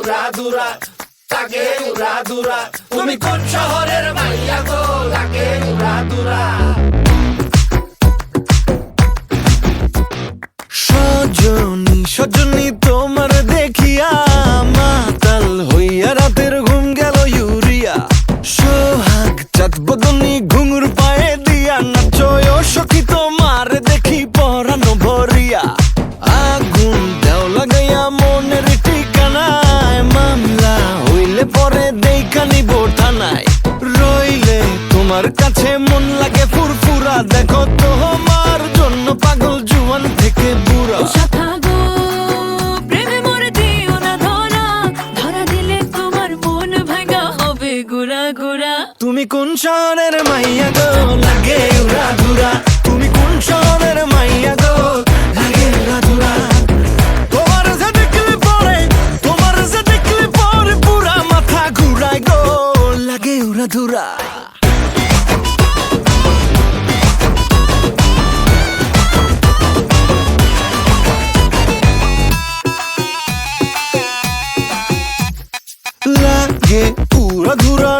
উড়াদুরা, লাগে উড়াদুরা। তুমি কোন শহরের মাইয়া গো, লাগে উড়াদুরা। সজনী সজনী তোমার দেখিয়া মাতাল হইয়া রাতের ঘুম গেল ইউরিয়া। সোহাগ চাঁদ বদনী ঘুঙুর পায়ে দিয়া নাচয় সখী তোমার দেখি পরানো ভরিয়া। আগুন দেও লাগাইয়া মনের ঠিকানায়, মামলা হইলে পরে দেখা নিব থানায়। রইলে তোমার কাছে মন লাগে ফুরফুরা, দেখো তোমার জন্য পাগল জুয়ান থেকে বুড়া। তুমি কোন শহরের মাইয়া গো, লাগে উড়াদুরা। তুমি কোন শহরের মাইয়া গো, লাগে উড়াদুরা। তোমার যে দেখলে পরে, তোমার যে দেখলে পরে পুরা মাথা ঘুরায় গো, লাগে উড়াদুরা। লাগে উড়াদুরা